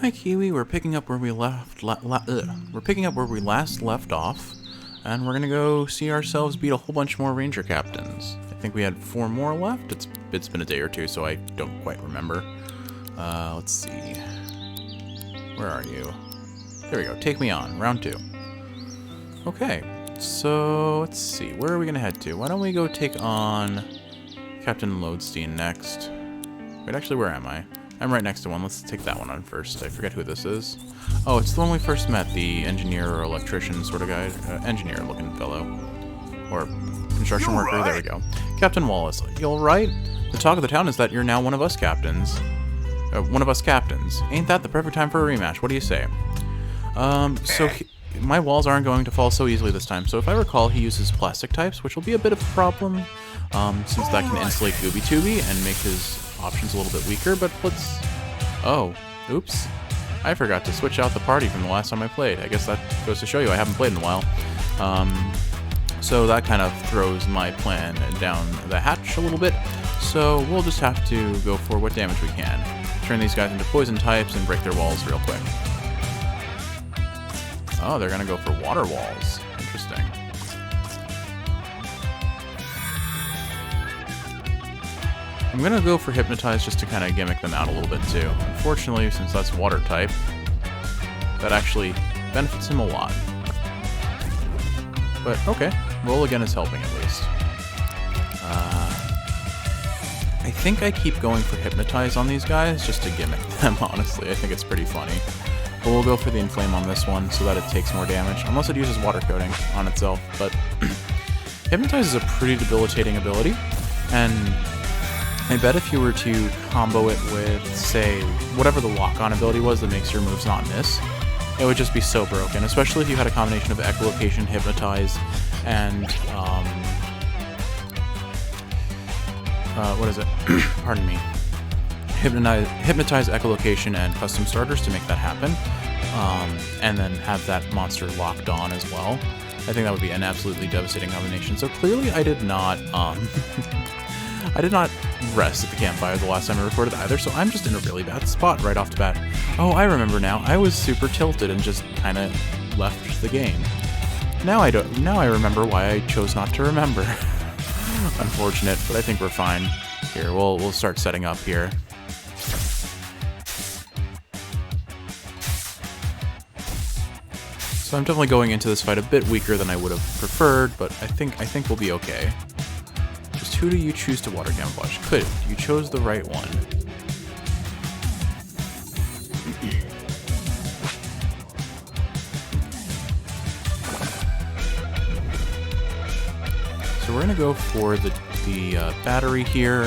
Hi Kiwi, we're picking up where we left. We're picking up where we last left off, and we're gonna go see ourselves beat a whole bunch more ranger captains. I think we had 4 more left. It's been a day or two, so I don't quite remember. Let's see. Where are you? There we go. Take me on. Round 2. Okay. So let's see. Where are we gonna head to? Why don't we go take on Captain Lodestein next? Wait, actually, where am I? I'm right next to one. Let's take that one on first. I forget who this is. Oh, it's the one we first met, the engineer or electrician sort of guy. Engineer-looking fellow. Or construction worker. Right. There we go. Captain Wallace. You alright? The talk of the town is that you're now one of us captains. One of us captains. Ain't that the perfect time for a rematch? What do you say? My walls aren't going to fall so easily this time. So if I recall, he uses plastic types, which will be a bit of a problem, since that can insulate Gooby Tooby and make his options a little bit weaker, but let's... Oh, oops. I forgot to switch out the party from the last time I played. I guess that goes to show you I haven't played in a while. So that kind of throws my plan down the hatch a little bit. So we'll just have to go for what damage we can. Turn these guys into poison types and break their walls real quick. Oh, they're gonna go for water walls. Interesting. I'm going to go for Hypnotize just to kind of gimmick them out a little bit too. Unfortunately, since that's water type, that actually benefits him a lot. But okay, Roll Again is helping at least. I think I keep going for Hypnotize on these guys just to gimmick them, honestly. I think it's pretty funny. But we'll go for the Inflame on this one so that it takes more damage, unless it uses water coating on itself. But Hypnotize is a pretty debilitating ability, and I bet if you were to combo it with, say, whatever the lock-on ability was that makes your moves not miss, it would just be so broken, especially if you had a combination of Echolocation, Hypnotize, and, what is it? Pardon me. Hypnotize, Echolocation, and Custom Starters to make that happen, and then have that monster locked on as well. I think that would be an absolutely devastating combination. So clearly I did not, I did not rest at the campfire the last time I recorded either, so I'm just in a really bad spot right off the bat. Oh, I remember now. I was super tilted and just kind of left the game. Now I remember why I chose not to remember. Unfortunate, but I think we're fine. Here, we'll start setting up here. So I'm definitely going into this fight a bit weaker than I would have preferred, but I think we'll be okay. Who do you choose to water camouflage? Good, you chose the right one. So we're gonna go for the battery here,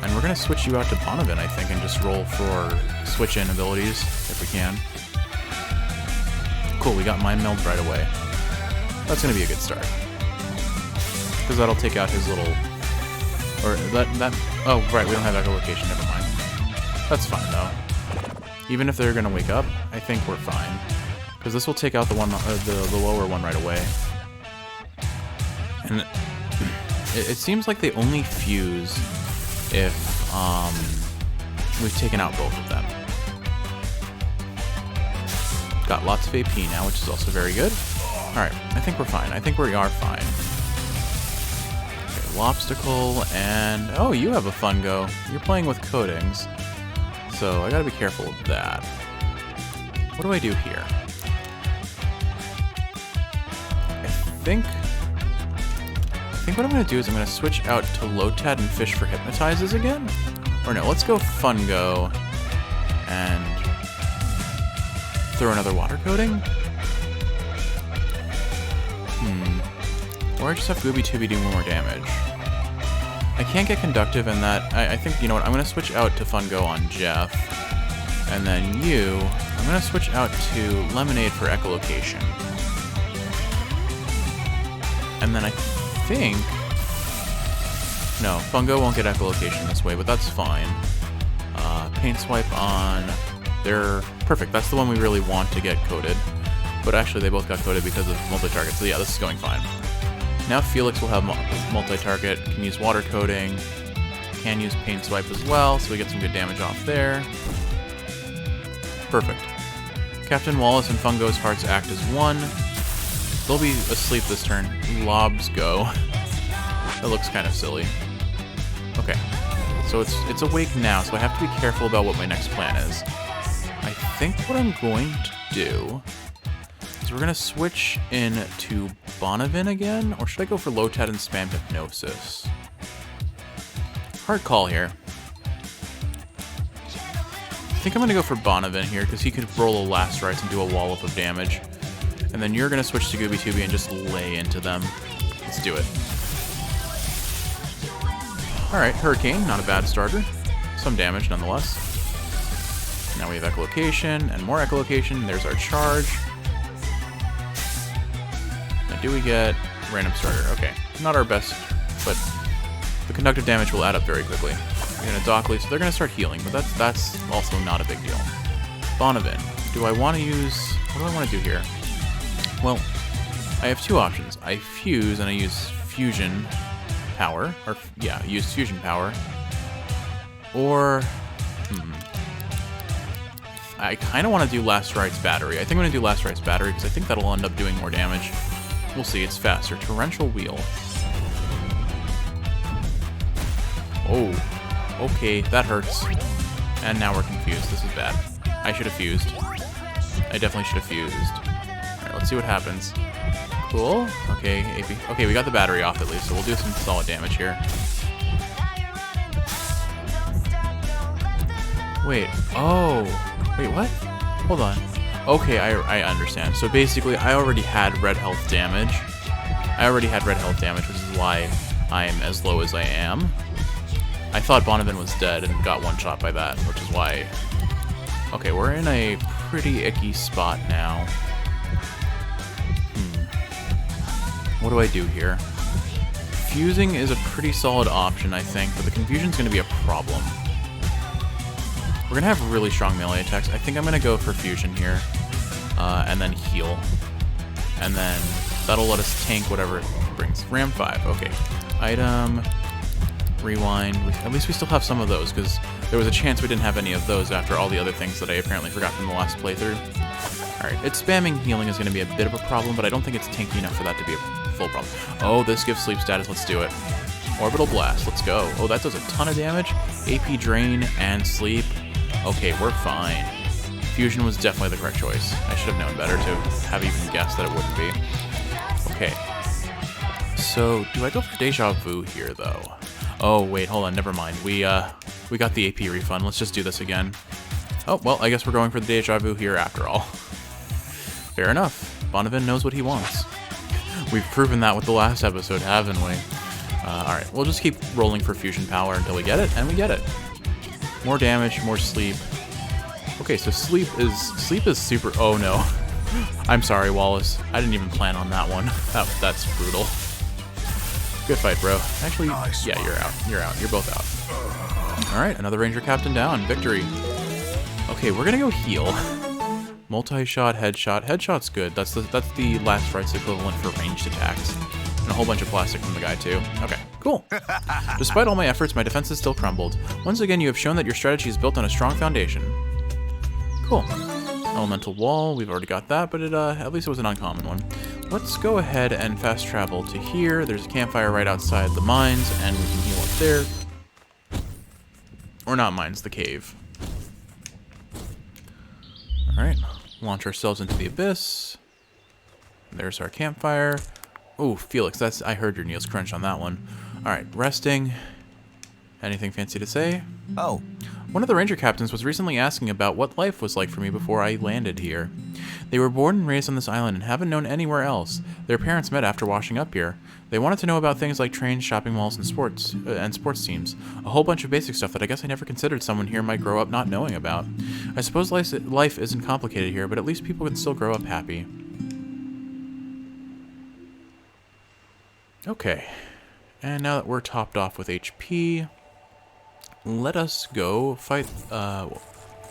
and we're gonna switch you out to Bonavin, I think, and just roll for switch-in abilities if we can. Cool, we got Mind Meld right away. That's gonna be a good start, because that'll take out his little. Or oh, right, we don't have echolocation, never mind. That's fine, though. Even if they're gonna wake up, I think we're fine. Because this will take out the one, the lower one right away. And it seems like they only fuse if, we've taken out both of them. Got lots of AP now, which is also very good. Alright, I think we're fine. I think we are fine. Lobstacle, and oh, you have a fun go. You're playing with coatings, so I gotta be careful of that. What do I do here? I think what I'm gonna do is I'm gonna switch out to Lotad and fish for Hypnotizes again. Or no, let's go Fungo and throw another water coating. Or I just have Gooby Tooby do more damage. I can't get Conductive, and that... I think, you know what, I'm going to switch out to Fungo on Jeff. And then I'm going to switch out to Lemonade for Echolocation. And then I think... No, Fungo won't get Echolocation this way, but that's fine. Paint Swipe on... They're perfect. That's the one we really want to get coated. But actually, they both got coated because of multi-target, so yeah, this is going fine. Now Felix will have multi-target, can use water coating, can use paint swipe as well, so we get some good damage off there. Perfect. Captain Wallace and Fungo's hearts act as one. They'll be asleep this turn. Lobs go. That looks kind of silly. Okay. So it's awake now, so I have to be careful about what my next plan is. I think what I'm going to do is we're going to switch into Bonavin again, or should I go for Lotad and spam Hypnosis? Hard call here. I think I'm going to go for Bonavin here, because he could roll a Last Rites and do a wallop of damage. And then you're going to switch to Gooby Tooby and just lay into them. Let's do it. Alright, Hurricane, not a bad starter. Some damage nonetheless. Now we have Echolocation and more Echolocation. There's our charge. Now do we get random starter? Okay, not our best, but the conductive damage will add up very quickly. We're going to Dockley, so they're going to start healing, but that's also not a big deal. Bonavin. Do I want to use... What do I want to do here? Well, I have two options. I fuse and I use Fusion Power. Or, yeah, use Fusion Power. Or... I kind of want to do Last Rites Battery. I think I'm going to do Last Rites Battery because I think that'll end up doing more damage. We'll see. It's faster. Torrential Wheel. Oh. Okay, that hurts. And now we're confused. This is bad. I should have fused. I definitely should have fused. Alright, let's see what happens. Cool. Okay, AP. Okay, we got the battery off at least, so we'll do some solid damage here. Wait. Oh. Wait, what? Hold on. Okay, I understand. So basically, I already had red health damage. Which is why I'm as low as I am. I thought Bonavin was dead and got one shot by that, which is why... Okay, we're in a pretty icky spot now. What do I do here? Fusing is a pretty solid option, I think, but the confusion's going to be a problem. We're going to have really strong melee attacks. I think I'm going to go for Fusion here, and then heal. And then that'll let us tank whatever it brings. Ram 5, okay. Item... Rewind. At least we still have some of those, because there was a chance we didn't have any of those after all the other things that I apparently forgot from the last playthrough. Alright, it's spamming healing is going to be a bit of a problem, but I don't think it's tanky enough for that to be a full problem. Oh, this gives sleep status. Let's do it. Orbital Blast. Let's go. Oh, that does a ton of damage. AP Drain and Sleep. Okay, we're fine. Fusion was definitely the correct choice. I should have known better to have even guessed that it wouldn't be. Okay. So, do I go for Deja Vu here, though? Oh, wait, hold on, never mind. We got the AP refund. Let's just do this again. Oh, well, I guess we're going for the Deja Vu here after all. Fair enough. Bonavin knows what he wants. We've proven that with the last episode, haven't we? Alright, we'll just keep rolling for Fusion Power until we get it, and we get it. More damage, more sleep. Okay, so sleep is super... Oh, no. I'm sorry, Wallace. I didn't even plan on that one. That's brutal. Good fight, bro. Actually, yeah, you're out. You're out. You're both out. Alright, another Ranger Captain down. Victory. Okay, we're gonna go heal. Multi-shot, headshot. Headshot's good. That's the Last Rites equivalent for ranged attacks. And a whole bunch of plastic from the guy, too. Okay, cool. Despite all my efforts, my defenses still crumbled. Once again, you have shown that your strategy is built on a strong foundation. Cool. Elemental Wall, we've already got that, but at least it was an uncommon one. Let's go ahead and fast travel to here. There's a campfire right outside the mines, and we can heal up there. Or not mines, the cave. Alright, launch ourselves into the abyss. There's our campfire. Oh, Felix, I heard your Neil's crunch on that one. Alright, resting. Anything fancy to say? Oh. One of the ranger captains was recently asking about what life was like for me before I landed here. They were born and raised on this island and haven't known anywhere else. Their parents met after washing up here. They wanted to know about things like trains, shopping malls, and sports teams. A whole bunch of basic stuff that I guess I never considered someone here might grow up not knowing about. I suppose life isn't complicated here, but at least people can still grow up happy. Okay. And now that we're topped off with HP, let us go fight, I've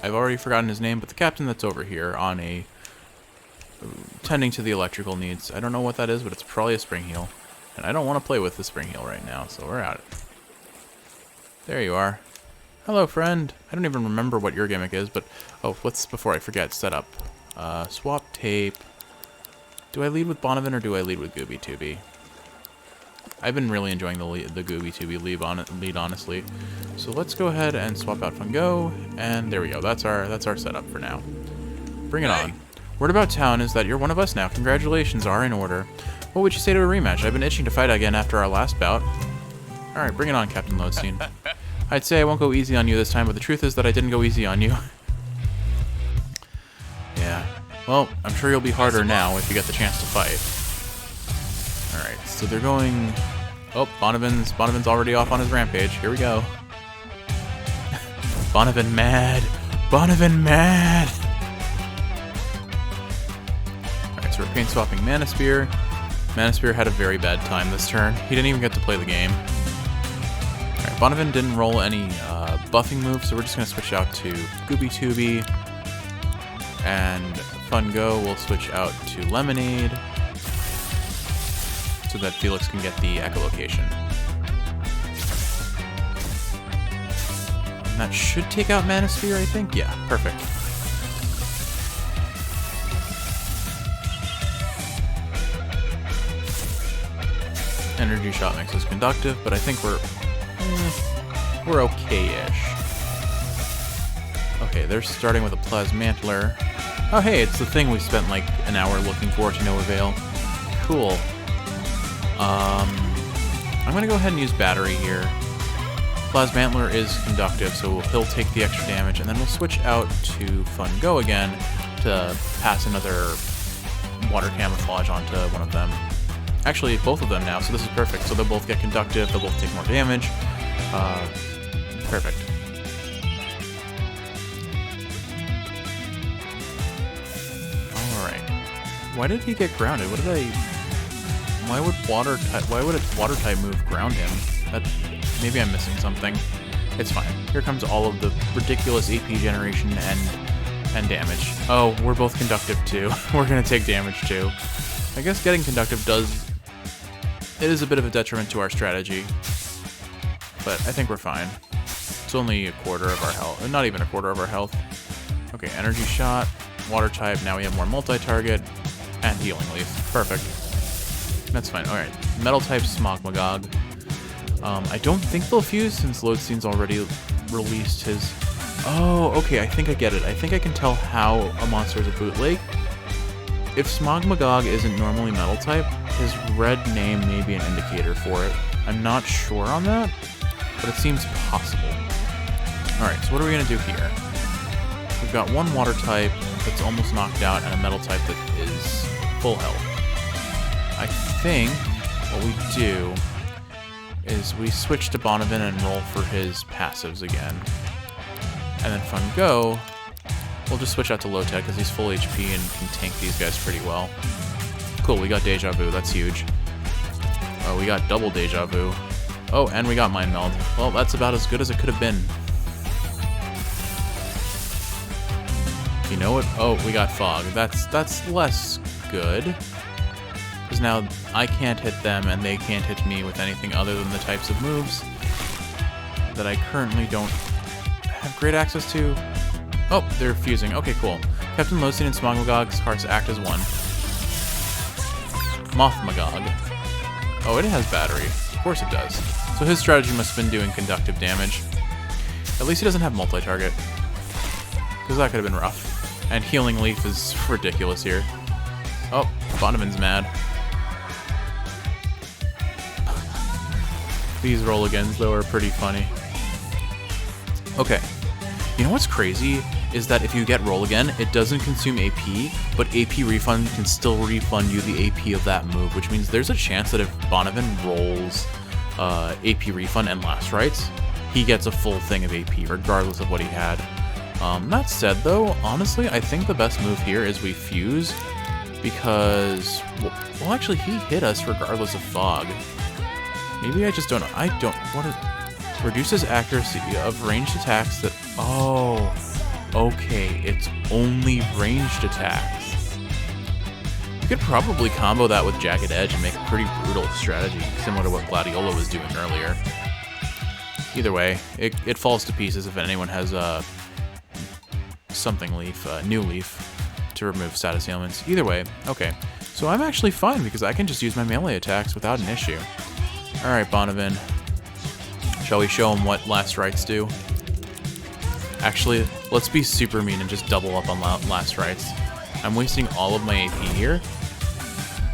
already forgotten his name, but the captain that's over here on a... tending to the electrical needs. I don't know what that is, but it's probably a spring heal. And I don't want to play with the spring heal right now, so we're at it. There you are. Hello, friend. I don't even remember what your gimmick is, but... Oh, let's, before I forget, set up. Swap tape. Do I lead with Bonavin or do I lead with Gooby Tooby? I've been really enjoying the Gooby Tooby lead, honestly. So let's go ahead and swap out Fungo, and there we go. That's our setup for now. Bring it on. Word about town is that you're one of us now. Congratulations are in order. What would you say to a rematch? I've been itching to fight again after our last bout. Alright, bring it on, Captain Lodestein. I'd say I won't go easy on you this time, but the truth is that I didn't go easy on you. Yeah. Well, I'm sure you'll be harder now if you get the chance to fight. Alright, so they're going... Oh, Bonavin's already off on his rampage. Here we go. Bonavin mad! Bonavin mad! Alright, so we're paint swapping Mana Spear. Mana Spear had a very bad time this turn. He didn't even get to play the game. Alright, Bonavin didn't roll any buffing moves, so we're just going to switch out to Gooby Tooby. And Fungo will switch out to Lemonade, so that Felix can get the echolocation. And that should take out Mana Sphere, I think? Yeah, perfect. Energy Shot makes us conductive, but I think we're okay-ish. Okay, they're starting with a Plasmantler. Oh hey, it's the thing we spent like an hour looking for to no avail. Cool. I'm gonna go ahead and use Battery here. Plasmantler is conductive, so he'll take the extra damage, and then we'll switch out to Fungo again to pass another Water Camouflage onto one of them. Actually, both of them now, so this is perfect. So they'll both get conductive, they'll both take more damage. Perfect. Alright. Why did he get grounded? Why would a water type move ground him? Maybe I'm missing something. It's fine. Here comes all of the ridiculous AP generation and damage. Oh, we're both conductive too. We're gonna take damage too. I guess getting conductive it is a bit of a detriment to our strategy, but I think we're fine. It's only a quarter of our health, not even a quarter of our health. Okay, Energy Shot, Water type, now we have more multi-target, and Healing Leaf. Perfect. That's fine. Alright, Metal type, Smog Magog. I don't think they'll fuse since Lodestein's already released his... Oh, okay, I think I get it. I think I can tell how a monster is a bootleg. If Smog Magog isn't normally Metal type, his red name may be an indicator for it. I'm not sure on that, but it seems possible. Alright, so what are we going to do here? We've got one Water type that's almost knocked out and a Metal type that is full health. I think what we do is we switch to Bonavin and roll for his passives again. And then Fungo, we'll just switch out to low tech because he's full HP and can tank these guys pretty well. Cool, we got Deja Vu, that's huge. Oh, we got double Deja Vu. Oh, and we got Mind Meld. Well, that's about as good as it could have been. You know what? Oh, we got Fog. That's less good. Because now I can't hit them and they can't hit me with anything other than the types of moves that I currently don't have great access to. Oh, they're fusing. Okay, cool. Captain Lodestein and Smog Magog's cards act as one. Moth Magog. Oh, it has Battery. Of course it does. So his strategy must have been doing conductive damage. At least he doesn't have multi-target. Because that could have been rough. And Healing Leaf is ridiculous here. Oh, Bonavin's mad. These roll-agains, though, are pretty funny. Okay. You know what's crazy? Is that if you get roll again, it doesn't consume AP, but AP refund can still refund you the AP of that move, which means there's a chance that if Bonavin rolls AP refund and last rites, he gets a full thing of AP, regardless of what he had. That said, though, honestly, I think the best move here is we fuse, because, well, actually, he hit us regardless of Fog. Maybe I just don't know. What is... Reduces accuracy of ranged attacks that... Oh, okay, it's only ranged attacks. You could probably combo that with Jagged Edge and make a pretty brutal strategy, similar to what Gladiola was doing earlier. Either way, it falls to pieces if anyone has something leaf, new leaf, to remove status ailments. Either way, okay. So I'm actually fine because I can just use my melee attacks without an issue. Alright, Bonavin. Shall we show him what last rites do? Actually, let's be super mean and just double up on last rites. I'm wasting all of my AP here,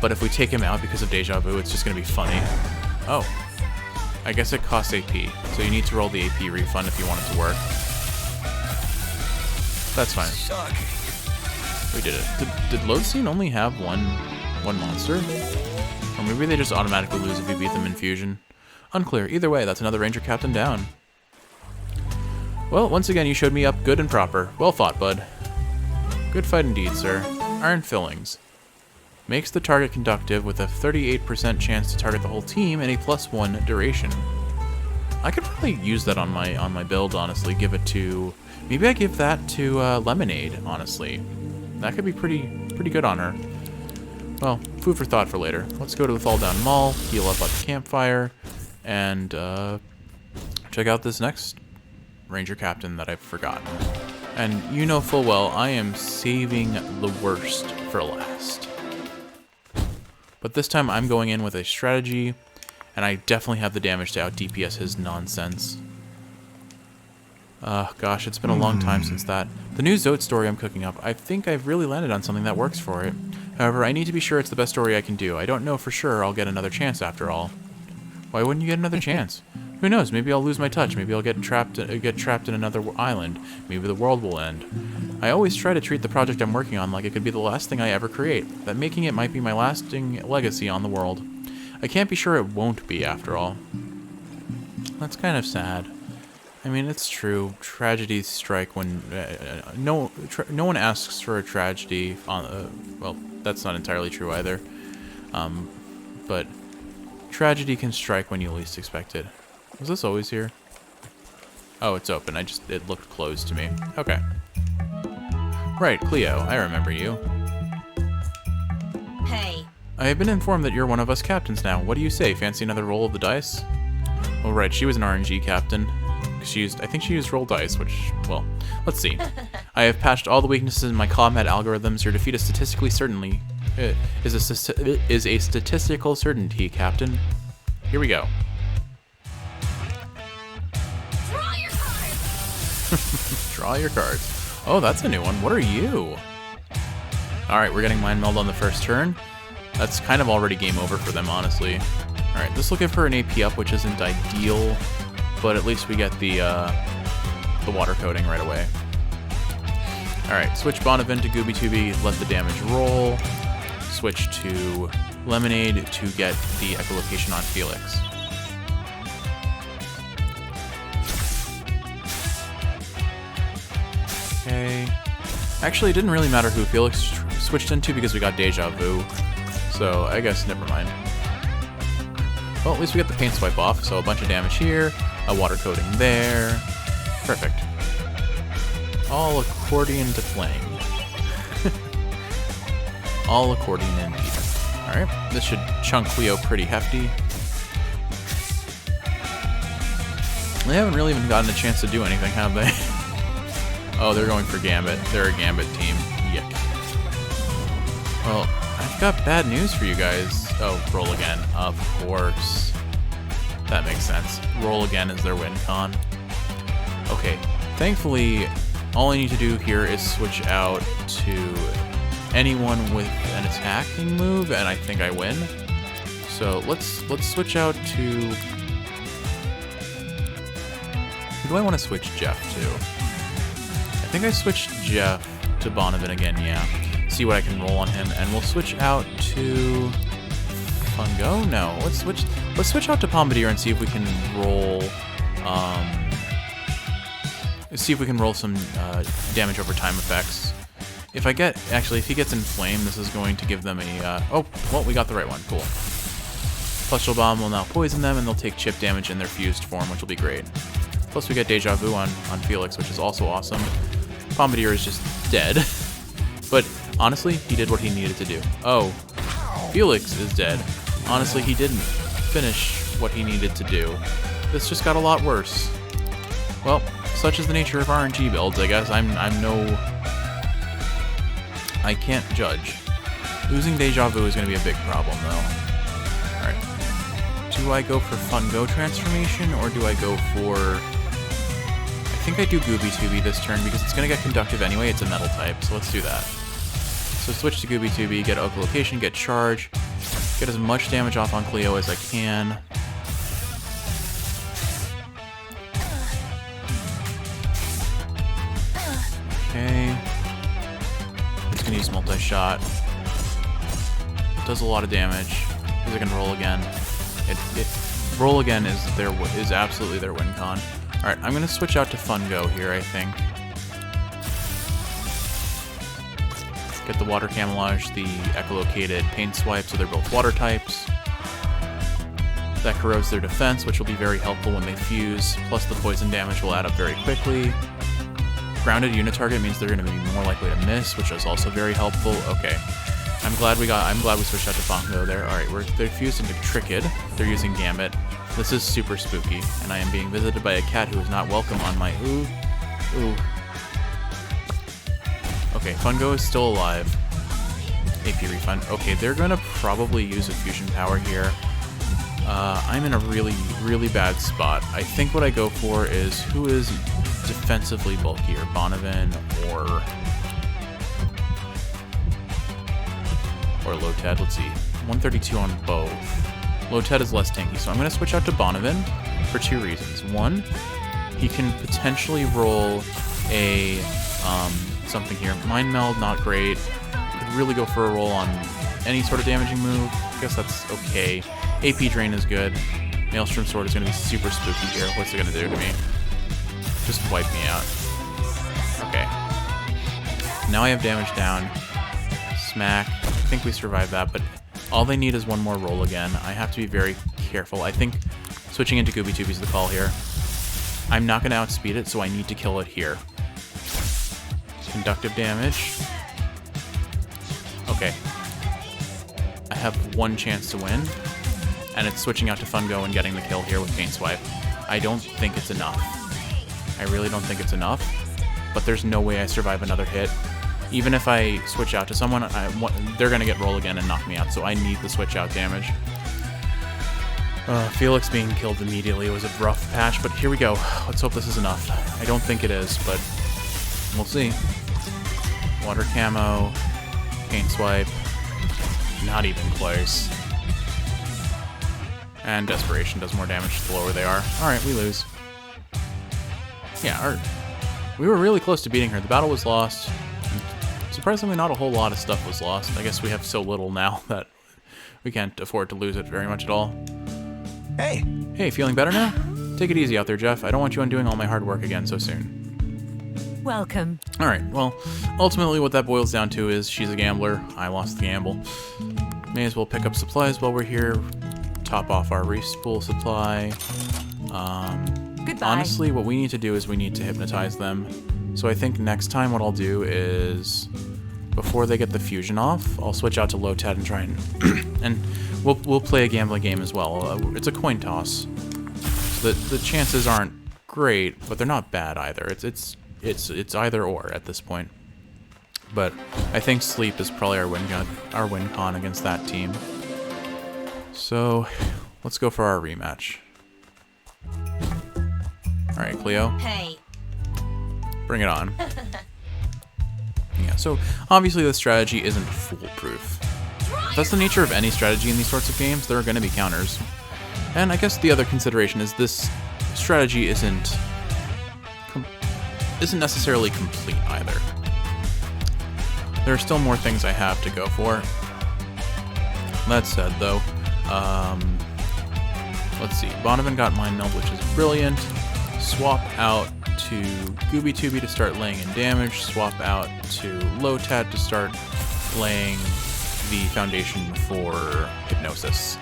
but if we take him out because of Deja Vu, it's just going to be funny. Oh. I guess it costs AP, so you need to roll the AP refund if you want it to work. That's fine. We did it. Did Lodestein only have one monster? Or maybe they just automatically lose if you beat them in Fusion? Unclear. Either way, that's another Ranger Captain down. Well, once again, you showed me up good and proper. Well fought, bud. Good fight indeed, sir. Iron Fillings. Makes the target conductive with a 38% chance to target the whole team and a +1 duration. I could probably use that on my build, honestly. Give it to... Maybe I give that to Lemonade, honestly. That could be pretty good on her. Well, food for thought for later. Let's go to the Fall Down Mall, heal up at the campfire, and check out this next Ranger Captain that I've forgotten. And you know full well I am saving the worst for last. But this time I'm going in with a strategy, and I definitely have the damage to out DPS his nonsense. Gosh, it's been a long time since that. The new Zote story I'm cooking up, I think I've really landed on something that works for it. However, I need to be sure it's the best story I can do. I don't know for sure I'll get another chance after all. Why wouldn't you get another chance? Who knows, maybe I'll lose my touch, maybe I'll get trapped in another island, maybe the world will end. I always try to treat the project I'm working on like it could be the last thing I ever create, that making it might be my lasting legacy on the world. I can't be sure it won't be, after all. That's kind of sad. I mean, it's true. Tragedies strike when no one asks for a tragedy. Well, that's not entirely true either. But tragedy can strike when you least expect it. Was this always here? Oh, it's open. It looked closed to me. Okay. Right, Cleo. I remember you. Hey. I have been informed that you're one of us captains now. What do you say? Fancy another roll of the dice? Oh, right. She was an RNG captain. I think she used roll dice, which, well, let's see. I have patched all the weaknesses in my combat algorithms. Your defeat is statistically certainly is a statistical certainty, Captain. Here we go. Draw your cards. Draw your cards. Oh, that's a new one. What are you? All right, we're getting Mind Meld on the first turn. That's kind of already game over for them, honestly. All right, this will give her an AP up, which isn't ideal. But at least we get the water coating right away. Alright, switch Bonavin to Gooby Tooby, let the damage roll. Switch to Lemonade to get the echolocation on Felix. Okay. Actually, it didn't really matter who Felix switched into because we got Deja Vu. So, I guess never mind. Well, at least we got the paint swipe off, so a bunch of damage here. A water coating there. Perfect. All accordion to playing. All accordion indeed. Alright, this should chunk Cleo pretty hefty. They haven't really even gotten a chance to do anything, have they? Oh, they're going for Gambit. They're a Gambit team. Yuck. Well, I've got bad news for you guys. Oh, roll again. Of course. That makes sense. Roll again is their win con. Okay, thankfully, all I need to do here is switch out to anyone with an attacking move, and I think I win. So let's switch out to... Who do I want to switch Jeff to? I think I switched Jeff to Bonavin again, yeah. See what I can roll on him, and we'll switch out to... Fungo? No, let's switch out to Bombardier and see if we can roll some damage over time effects. If he gets inflamed, this is going to give them a oh, well, we got the right one. Cool. Pustule Bomb will now poison them, and they'll take chip damage in their fused form, which will be great. Plus we get Deja Vu on Felix, which is also awesome. Bombardier is just dead. But honestly, he did what he needed to do. Oh, Felix is dead. Honestly, he didn't finish what he needed to do. this just got a lot worse. Well, such is the nature of RNG builds, I guess. I can't judge. Losing Deja Vu is going to be a big problem, though. Alright. Do I go for Fun Go transformation, or do I go for... I think I do Gooby Tooby this turn, because it's going to get Conductive anyway. It's a metal type, so let's do that. So switch to Gooby Tooby, get Echolocation, get Charge, get as much damage off on Cleo as I can. Okay. It's gonna use multi-shot. Does a lot of damage. Is it gonna roll again? Roll again is absolutely their win con. Alright, I'm gonna switch out to Fun Go here, I think. Get the Water Camouflage, the Echolocated Paint Swipe, so they're both water types. That corrodes their defense, which will be very helpful when they fuse, plus the poison damage will add up very quickly. Grounded unit target means they're going to be more likely to miss, which is also very helpful. Okay. I'm glad we switched out to Funko there. Alright, they're fused into Tricked. They're using Gambit. This is super spooky, and I am being visited by a cat who is not welcome on my ooh. Okay, Fungo is still alive. AP refund. Okay, they're gonna probably use a fusion power here. I'm in a really, really bad spot. I think what I go for is who is defensively bulkier, Bonavin or Low-Ted. Let's see. 132 on both. Low-Ted is less tanky, so I'm going to switch out to Bonavin for two reasons. One, he can potentially roll a something here. Mind Meld, not great. Could really go for a roll on any sort of damaging move. I guess that's okay. AP Drain is good. Maelstrom Sword is going to be super spooky here. What's it going to do to me? Just wipe me out. Okay. Now I have damage down. Smack. I think we survived that, but all they need is one more roll again. I have to be very careful. I think switching into Gooby Tooby is the call here. I'm not going to outspeed it, so I need to kill it here. Conductive damage. Okay. I have one chance to win, and it's switching out to Fungo and getting the kill here with Paint Swipe. I don't think it's enough. I really don't think it's enough, but there's no way I survive another hit. Even if I switch out to someone, they're going to get roll again and knock me out, so I need the switch out damage. Felix being killed immediately was a rough patch, but here we go. Let's hope this is enough. I don't think it is, but we'll see. Water Camo, Paint Swipe, not even close. And Desperation does more damage the lower they are. Alright, we lose. Yeah, we were really close to beating her. The battle was lost. Surprisingly, not a whole lot of stuff was lost. I guess we have so little now that we can't afford to lose it very much at all. Hey! Hey, feeling better now? Take it easy out there, Jeff. I don't want you undoing all my hard work again so soon. Welcome. Alright, well, ultimately what that boils down to is she's a gambler. I lost the gamble. May as well pick up supplies while we're here. Top off our respool supply. Goodbye. Honestly, what we need to do is we need to hypnotize them. So I think next time what I'll do is, before they get the fusion off, I'll switch out to Low-Ted and try and we'll play a gambling game as well. It's a coin toss. So the chances aren't great, but they're not bad either. It's either or at this point. But I think Sleep is probably our win con against that team. So let's go for our rematch. All right, Cleo. Hey. Bring it on. Yeah, so obviously the strategy isn't foolproof. That's the nature of any strategy in these sorts of games. There are going to be counters. And I guess the other consideration is this strategy isn't necessarily complete either. There are still more things I have to go for. That said, though, let's see. Bonavin got Mind Meld, which is brilliant. Swap out to Gooby Tooby to start laying in damage. Swap out to Low-Ted to start laying the foundation for Hypnosis.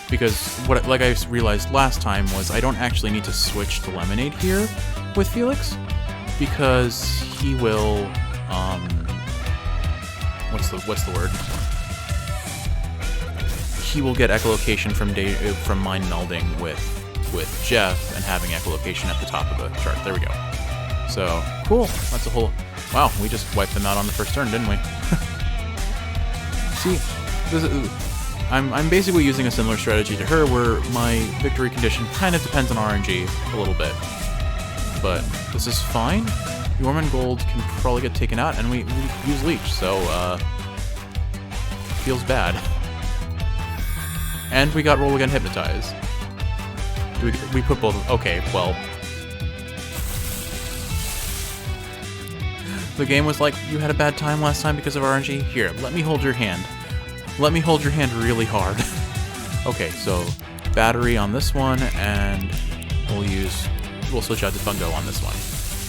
Because like I realized last time was I don't actually need to switch to Lemonade here with Felix, because he will what's the word? He will get echolocation from mind melding with with Jeff and having echolocation at the top of the chart. There we go. So, cool. That's a whole... Wow, we just wiped them out on the first turn, didn't we? See, I'm basically using a similar strategy to her, where my victory condition kind of depends on RNG a little bit. But this is fine. Yorman Gold can probably get taken out, and we use Leech, so, feels bad. And we got Roll Again Hypnotize. We put both... Okay, well... The game was like, you had a bad time last time because of RNG? Here, let me hold your hand. Let me hold your hand really hard. Okay, so battery on this one, and we'll switch out to Fungo on this one.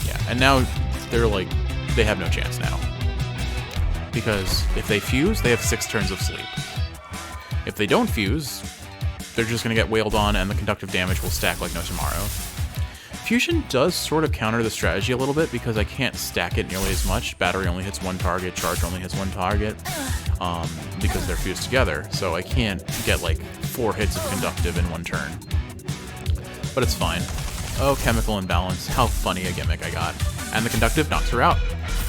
Yeah, and now they're like, they have no chance now. Because if they fuse, they have 6 turns of sleep. If they don't fuse, they're just going to get wailed on, and the conductive damage will stack like no tomorrow. Fusion does sort of counter the strategy a little bit because I can't stack it nearly as much. Battery only hits 1 target, charge only hits 1 target, because they're fused together. So I can't get like 4 hits of conductive in 1 turn. But it's fine. Oh, chemical imbalance. How funny a gimmick I got. And the conductive knocks her out.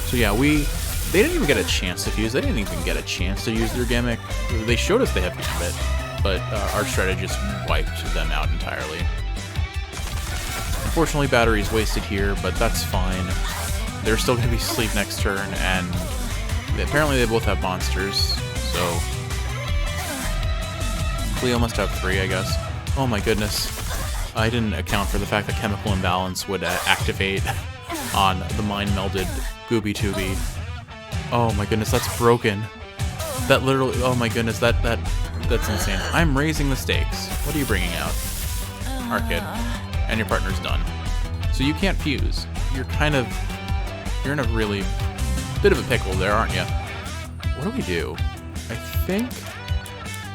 So yeah, they didn't even get a chance to fuse. They didn't even get a chance to use their gimmick. They showed us they have Gambit, but our strategist wiped them out entirely. Unfortunately, battery's wasted here, but that's fine. They're still going to be asleep next turn, and apparently they both have monsters, so... Cleo must have 3, I guess. Oh my goodness. I didn't account for the fact that Chemical Imbalance would activate on the mind-melded Gooby-Tooby. Oh my goodness, that's broken. That literally... Oh my goodness, that's insane. I'm raising the stakes. What are you bringing out? Our kid. And your partner's done. So you can't fuse. You're in a really bit of a pickle there, aren't you? What do we do? I think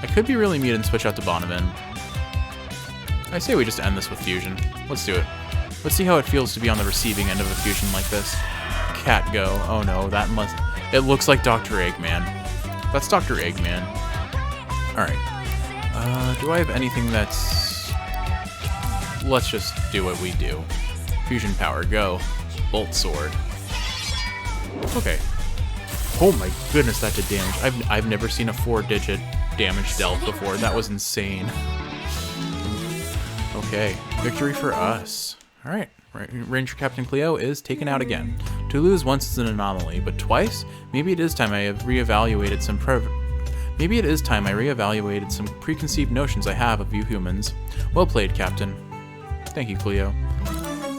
I could be really mute and switch out to Bonneman. I say we just end this with fusion. Let's do it. Let's see how it feels to be on the receiving end of a fusion like this. Cat go. Oh no, it looks like Dr. Eggman. That's Dr. Eggman. Alright. Do I have anything that's... Let's just do what we do. Fusion power, go. Bolt sword. Okay. Oh my goodness, that did damage. I've never seen a 4-digit damage dealt before. That was insane. Okay, victory for us. All right, Ranger Captain Cleo is taken out again. To lose once is an anomaly, but twice? Maybe it is time I have reevaluated some preconceived notions I have of you humans. Well played, Captain. Thank you, Cleo.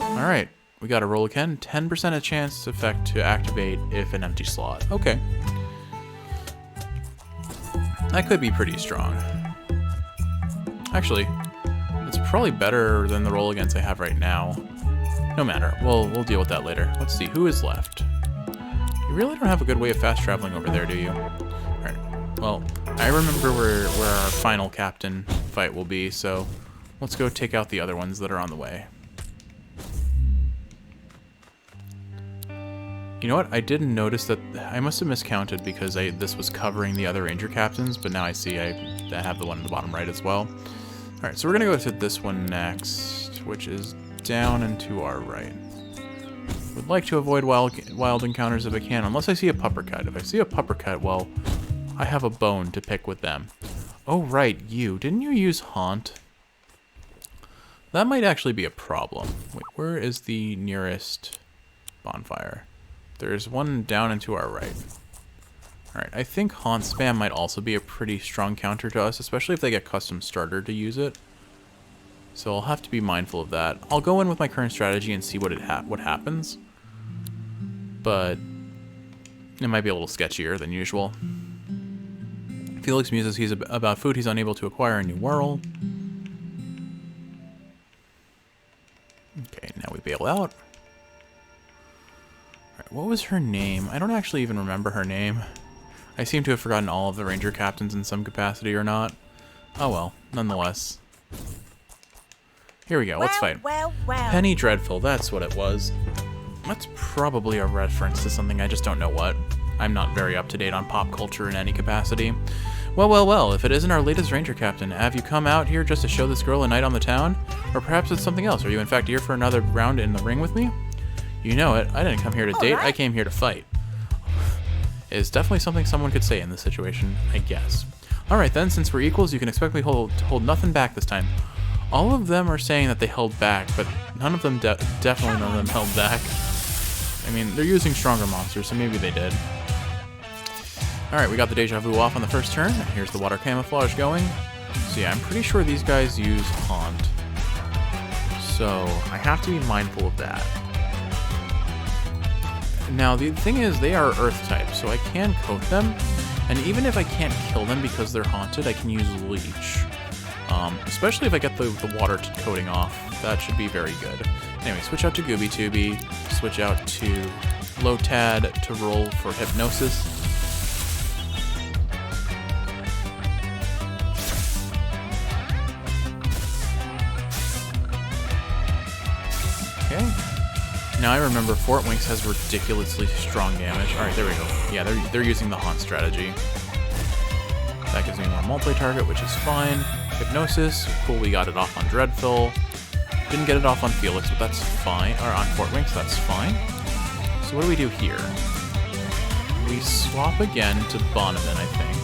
Alright, we got a roll again. 10% a chance effect to activate if an empty slot. Okay. That could be pretty strong. Actually, it's probably better than the roll against I have right now. No matter. We'll deal with that later. Let's see, who is left? You really don't have a good way of fast traveling over there, do you? Alright, well, I remember where our final captain fight will be, so... Let's go take out the other ones that are on the way. You know what? I didn't notice that... I must have miscounted because this was covering the other ranger captains, but now I see I have the one in the bottom right as well. Alright, so we're going to go to this one next, which is down and to our right. Would like to avoid wild encounters if I can, unless I see a puppercut. If I see a puppercut, well, I have a bone to pick with them. Oh, right, you. Didn't you use Haunt? That might actually be a problem. Wait, where is the nearest bonfire? There's one down and to our right. Alright, I think Haunt Spam might also be a pretty strong counter to us, especially if they get custom starter to use it. So I'll have to be mindful of that. I'll go in with my current strategy and see what happens. But it might be a little sketchier than usual. Felix muses he's about food he's unable to acquire in New World. Okay, now we bail out. Alright, what was her name? I don't actually even remember her name. I seem to have forgotten all of the ranger captains in some capacity or not. Oh well, nonetheless. Here we go, let's fight. Well. Penny Dreadful, that's what it was. That's probably a reference to something, I just don't know what. I'm not very up to date on pop culture in any capacity. Well, well, well, if it isn't our latest ranger captain, have you come out here just to show this girl a night on the town? Or perhaps it's something else. Are you in fact here for another round in the ring with me? You know it, I didn't come here to date, I came here to fight. Is definitely something someone could say in this situation, I guess. Alright then, since we're equals, you can expect me to hold nothing back this time. All of them are saying that they held back, but none of them, definitely none of them held back. I mean, they're using stronger monsters, so maybe they did. Alright, we got the Deja Vu off on the first turn. Here's the water camouflage going. So yeah, I'm pretty sure these guys use Haunt. So I have to be mindful of that. Now, the thing is, they are Earth type, so I can coat them. And even if I can't kill them because they're haunted, I can use Leech. Especially if I get the water coating off. That should be very good. Anyway, switch out to Gooby Tooby. Switch out to Lotad to roll for Hypnosis. Okay. Now I remember Fort Winks has ridiculously strong damage. Alright, there we go. Yeah, they're using the Haunt strategy. That gives me more multi-target, which is fine. Hypnosis, cool, we got it off on Dreadful. Didn't get it off on Felix, but that's fine. Or on Fort Winks, that's fine. So what do we do here? We swap again to Bonavin, I think.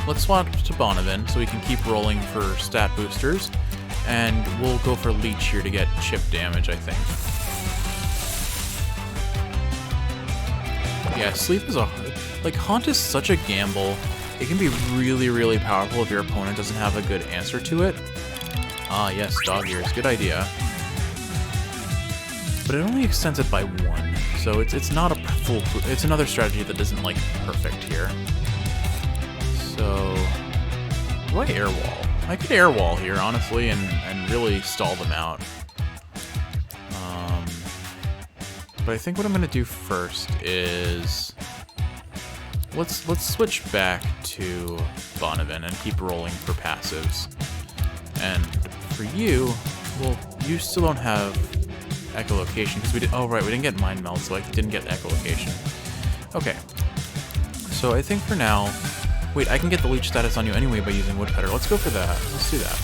Let's swap to Bonavin so we can keep rolling for stat boosters. And we'll go for Leech here to get chip damage, I think. Yeah, Sleep is a... Like, Haunt is such a gamble. It can be really, really powerful if your opponent doesn't have a good answer to it. Ah, yes, Dog Ears. Good idea. But it only extends it by 1. So it's not a full... It's another strategy that isn't, like, perfect here. So... Do I air wall? I could air wall here, honestly, and really stall them out. But I think what I'm going to do first is... Let's switch back to Bonavin and keep rolling for passives. And for you, well, you still don't have echolocation, because we did... Oh, right, we didn't get Mind Meld, so I didn't get echolocation. Okay. So I think for now... Wait, I can get the Leech status on you anyway by using Woodcutter. Let's go for that. Let's do that.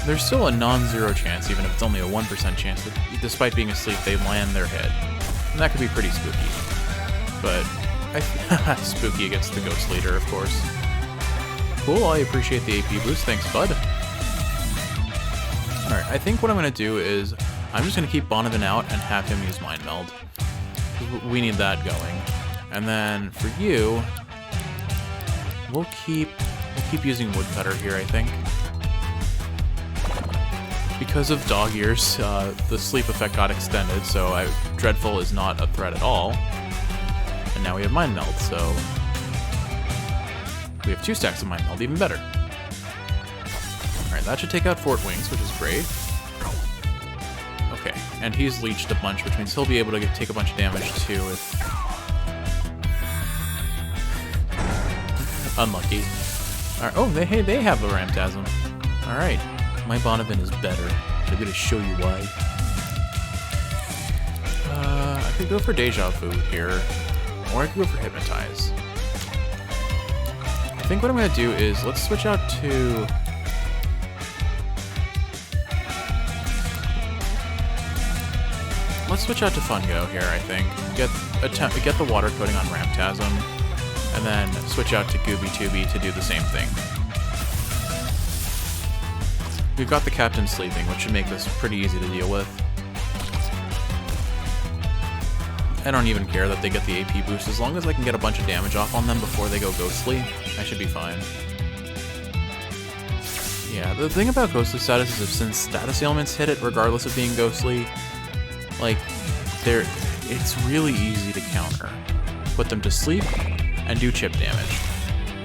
There's still a non-zero chance, even if it's only a 1% chance, that despite being asleep, they land their hit. And that could be pretty spooky. But, spooky against the Ghost Leader, of course. Cool, I appreciate the AP boost. Thanks, bud. Alright, I think what I'm going to do is, I'm just going to keep Bonavin out and have him use Mind Meld. We need that going. And then for you, we'll keep using Woodcutter here, I think. Because of Dog Ears, the sleep effect got extended, so Dreadful is not a threat at all. And now we have Mind Meld, so we have 2 stacks of Mind Meld, even better. Alright, that should take out Fort Winks, which is great. Okay, and he's leeched a bunch, which means he'll be able to take a bunch of damage too if... Unlucky. Alright, oh, they have a Ramtasm. Alright, my Bonavin is better. I'm gonna show you why. I could go for Deja Vu here, or I could go for Hypnotize. I think what I'm gonna do is, let's switch out to... Let's switch out to Fungo here, I think. Get the water coating on Ramtasm, and then switch out to Gooby Tooby to do the same thing. We've got the Captain sleeping, which should make this pretty easy to deal with. I don't even care that they get the AP boost. As long as I can get a bunch of damage off on them before they go Ghostly, I should be fine. Yeah, the thing about Ghostly status is since status ailments hit it, regardless of being Ghostly, like, it's really easy to counter. Put them to sleep and do chip damage.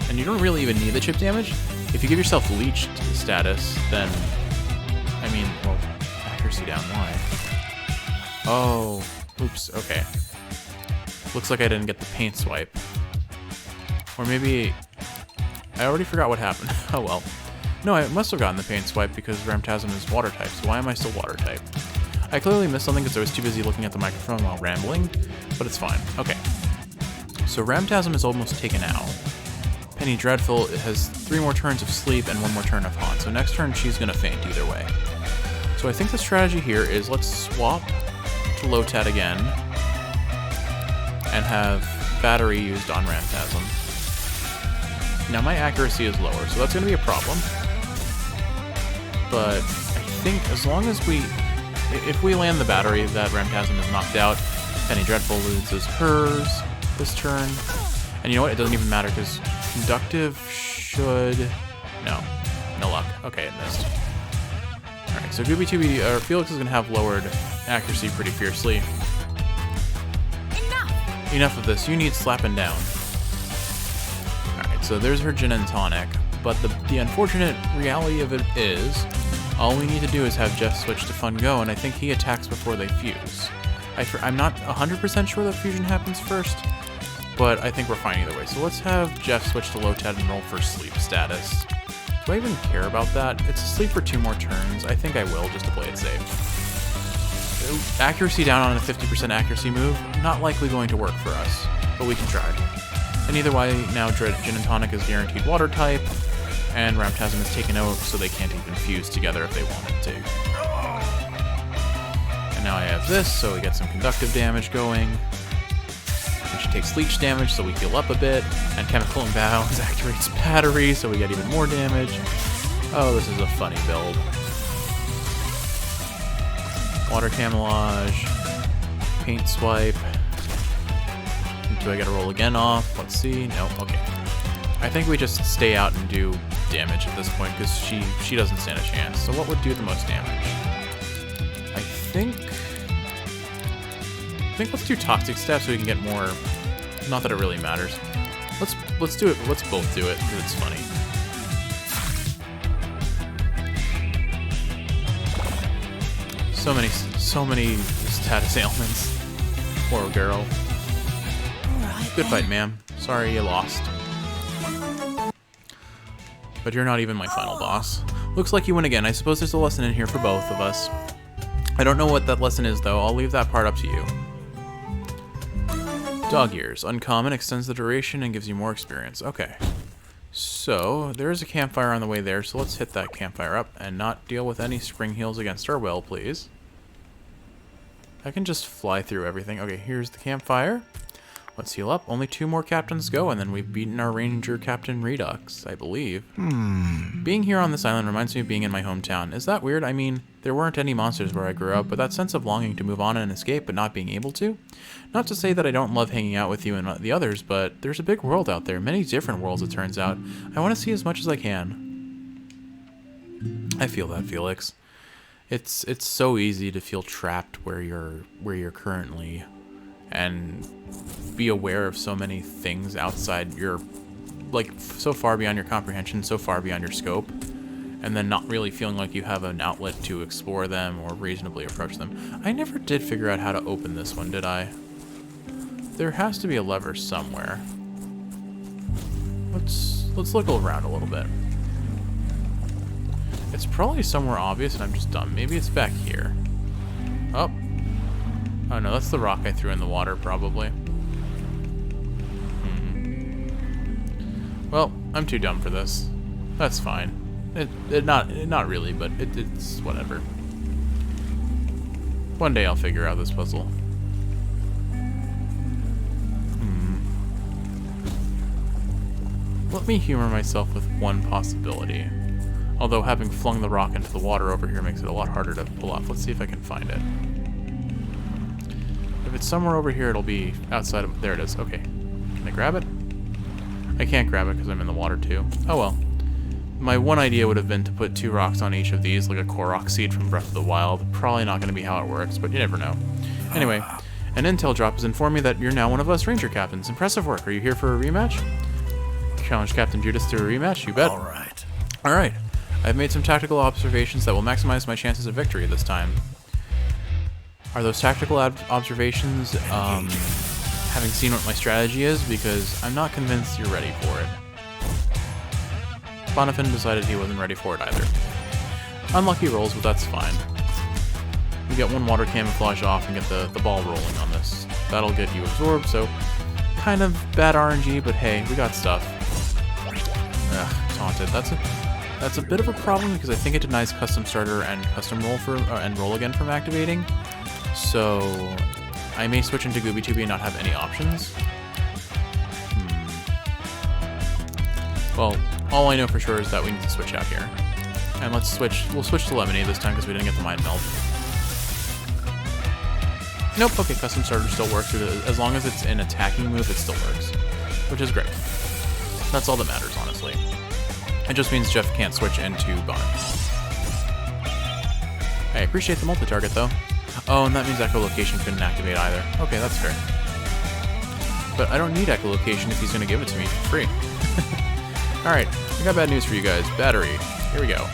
And you don't really even need the chip damage. If you give yourself leeched status, then, I mean, well, accuracy down, why? Oh, oops, okay. Looks like I didn't get the paint swipe. Or maybe, I already forgot what happened. Oh well. No, I must have gotten the paint swipe because Ramtasm is water type, so why am I still water type? I clearly missed something because I was too busy looking at the microphone while rambling, but it's fine. Okay. So Ramtasm is almost taken out. Penny Dreadful has 3 more turns of sleep and 1 more turn of haunt. So next turn she's going to faint either way. So I think the strategy here is let's swap to Lotad again and have Battery used on Ramtasm. Now my accuracy is lower, so that's going to be a problem. But I think as long as if we land the Battery, that Ramtasm is knocked out. Penny Dreadful loses hers this turn. And you know what? It doesn't even matter because Conductive should... No luck. Okay, it missed. Alright, so Felix is going to have lowered accuracy pretty fiercely. Enough of this. You need slapping down. Alright, so there's her Gin and Tonic. But the unfortunate reality of it is, all we need to do is have Jeff switch to Fun Go, and I think he attacks before they fuse. I'm not 100% sure that fusion happens first, but I think we're fine either way. So let's have Jeff switch to Lotad and roll for sleep status. Do I even care about that? It's asleep for 2 more turns. I think I will, just to play it safe. Accuracy down on a 50% accuracy move, not likely going to work for us, but we can try. And either way, now Gin and Tonic is guaranteed water type, and Ramtasm is taken out so they can't even fuse together if they wanted to. And now I have this, so we get some conductive damage going. And she takes leech damage, so we heal up a bit. And Chemical Imbalance activates Battery, so we get even more damage. Oh, this is a funny build. Water Camouflage. Paint Swipe. Do I gotta roll again off? Let's see. No, okay. I think we just stay out and do damage at this point, because she doesn't stand a chance. So what would do the most damage? I think let's do Toxic Step so we can get more. Not that it really matters. Let's do it. Let's both do it because it's funny. So many status ailments. Poor girl. Good fight, ma'am. Sorry you lost. But you're not even my final boss. Looks like you win again. I suppose there's a lesson in here for both of us. I don't know what that lesson is, though. I'll leave that part up to you. Dog Ears. Uncommon, extends the duration, and gives you more experience. Okay. So, there is a campfire on the way there, so let's hit that campfire up and not deal with any spring heals against our will, please. I can just fly through everything. Okay, here's the campfire. Let's heal up. Only 2 more captains go, and then we've beaten our Ranger Captain Redux, I believe. Being here on this island reminds me of being in my hometown. Is that weird? I mean, there weren't any monsters where I grew up, but that sense of longing to move on and escape, but not being able to? Not to say that I don't love hanging out with you and the others, but there's a big world out there. Many different worlds, it turns out. I want to see as much as I can. I feel that, Felix. It's so easy to feel trapped where you're currently, and be aware of so many things outside your, like, so far beyond your comprehension, so far beyond your scope, and then not really feeling like you have an outlet to explore them or reasonably approach them. I never did figure out how to open this one, did I? There has to be a lever somewhere. Let's look around a little bit. It's probably somewhere obvious and I'm just dumb. Maybe it's back here. Oh. Oh no, that's the rock I threw in the water, probably. Well, I'm too dumb for this. That's fine. Not really, but it's whatever. One day I'll figure out this puzzle. Let me humor myself with one possibility. Although having flung the rock into the water over here makes it a lot harder to pull off. Let's see if I can find it. If it's somewhere over here, it'll be outside of... There it is. Okay. Can I grab it? I can't grab it because I'm in the water too. Oh well. My one idea would have been to put 2 rocks on each of these, like a Korok seed from Breath of the Wild. Probably not going to be how it works, but you never know. Anyway, an intel drop has informed me that you're now one of us Ranger Captains. Impressive work. Are you here for a rematch? Challenge Captain Judas to a rematch? You bet. Alright. I've made some tactical observations that will maximize my chances of victory this time. Are those tactical observations, having seen what my strategy is? Because I'm not convinced you're ready for it. Bonifin decided he wasn't ready for it either. Unlucky rolls, but that's fine. we get one water camouflage off and get the ball rolling on this. That'll get you absorbed, so kind of bad RNG, but hey, we got stuff. Ugh, taunted. That's a bit of a problem because I think it denies custom starter and custom roll and roll again from activating. So I may switch into Gooby and not have any options. Well, all I know for sure is that we need to switch out here. And let's switch. We'll switch to Lemonade this time because we didn't get the Mind Meld. Nope. Okay, custom starter still works. As long as it's an attacking move, it still works, which is great. That's all that matters, honestly. It just means Jeff can't switch into Bonnet. I appreciate the multi-target, though. Oh, and that means echolocation couldn't activate either. Okay, that's fair. But I don't need echolocation if he's going to give it to me for free. Alright, I got bad news for you guys. Battery. Here we go.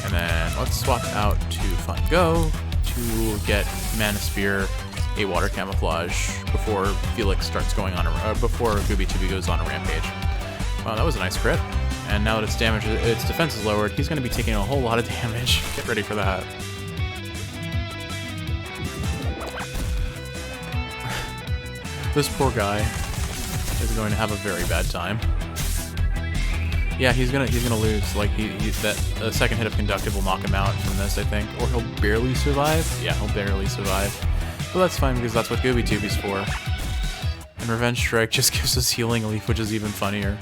And then let's swap out to Fun Go to get Mana Sphere, a water camouflage before Felix starts going on before Gooby goes on a rampage. Wow, that was a nice crit. And now that its damage, its defense is lowered, he's going to be taking a whole lot of damage. Get ready for that. This poor guy is going to have a very bad time. Yeah, he's gonna lose. Like that second hit of Conductive will knock him out from this, I think, or he'll barely survive. Yeah, he'll barely survive. But that's fine because that's what Gooby Tubi's for. And Revenge Strike just gives us Healing Leaf, which is even funnier.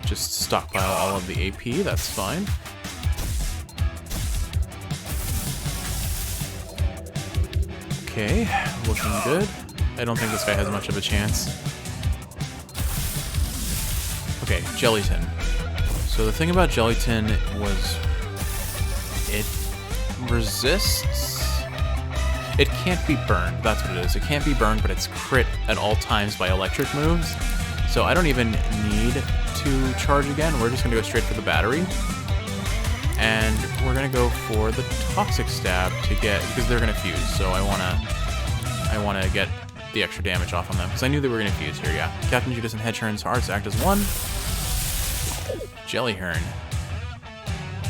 Just stockpile all of the AP. That's fine. Okay, looking good. I don't think this guy has much of a chance. Okay, Jellyton. So the thing about Jellyton was it resists. It can't be burned. That's what it is. It can't be burned, but it's crit at all times by electric moves. So I don't even need to charge again. We're just going to go straight for the battery. And we're going to go for the Toxic Stab to get, because they're going to fuse. So I want to get the extra damage off on them, because I knew they were going to fuse here, yeah. Captain Judas and Hedgehorn's hearts act as one. Jellyhorn.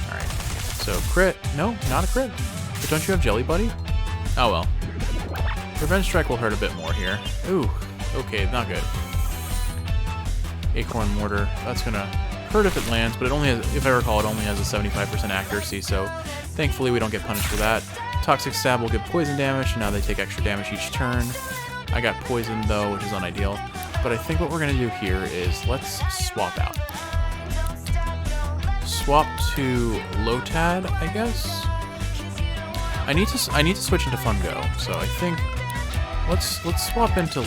Alright. So, crit. No, not a crit. But don't you have Jelly Buddy? Oh well. Revenge Strike will hurt a bit more here. Ooh. Okay, not good. Acorn Mortar. That's going to hurt if it lands, but it only has, if I recall, it only has a 75% accuracy, so thankfully we don't get punished for that. Toxic Stab will give poison damage, and now they take extra damage each turn. I got poisoned though, which is unideal. But I think what we're gonna do here is let's swap out. Swap to Lotad, I guess. I need to switch into Fungo, so I think let's swap into